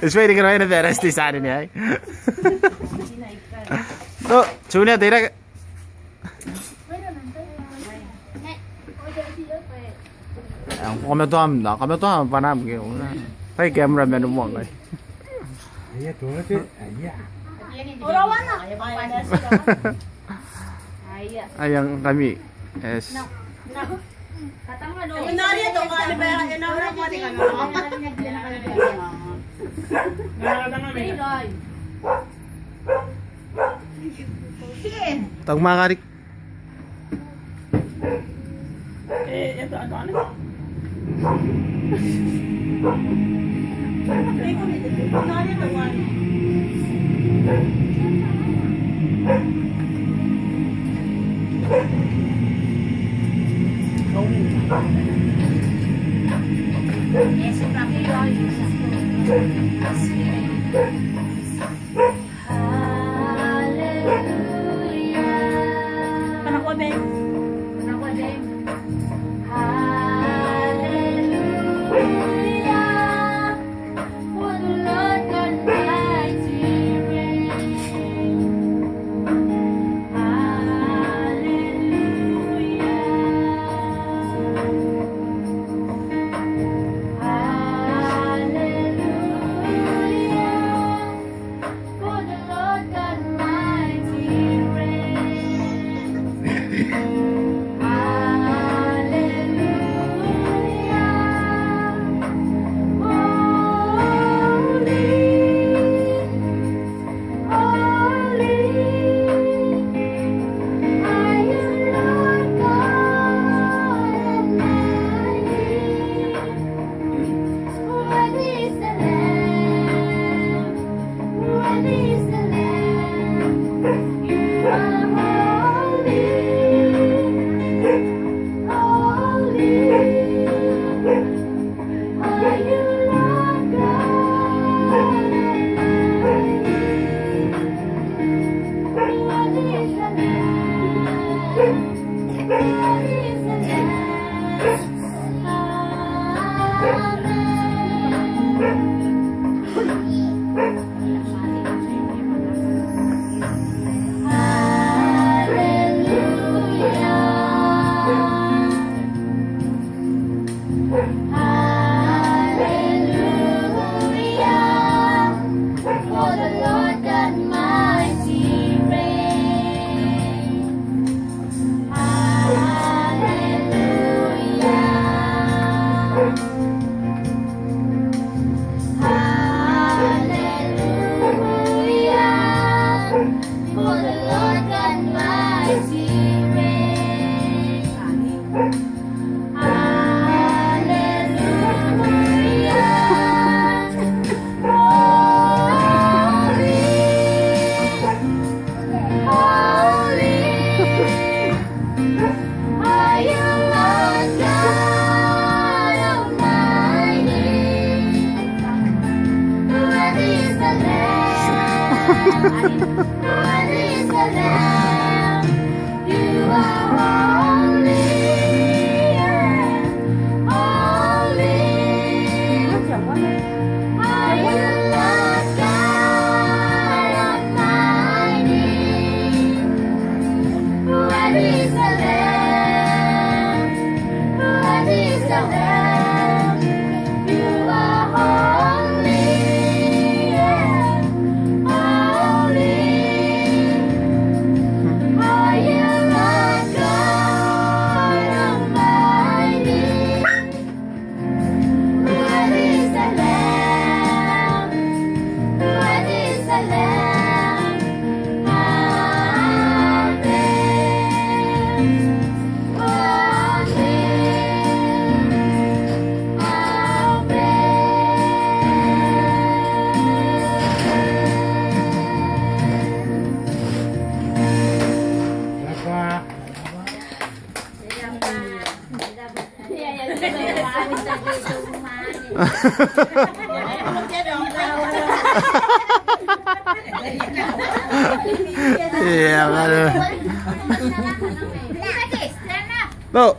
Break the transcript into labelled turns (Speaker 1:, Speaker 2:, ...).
Speaker 1: Is waiting around the rest is sad in here. So, Junior, tira. Kami to am panam ke. Hey cameraman mo ngai.
Speaker 2: Iya tuh sih. Iya.
Speaker 3: Orawan na.
Speaker 1: Ayang kami. Yes.
Speaker 3: Katama no. Inari to ka ni ba? Inara mo di ka no.
Speaker 1: Tag makarik.
Speaker 3: Ito ano? Anak ko, Ben. Anak ko, Ben.
Speaker 1: Iya, aduh. Tuh.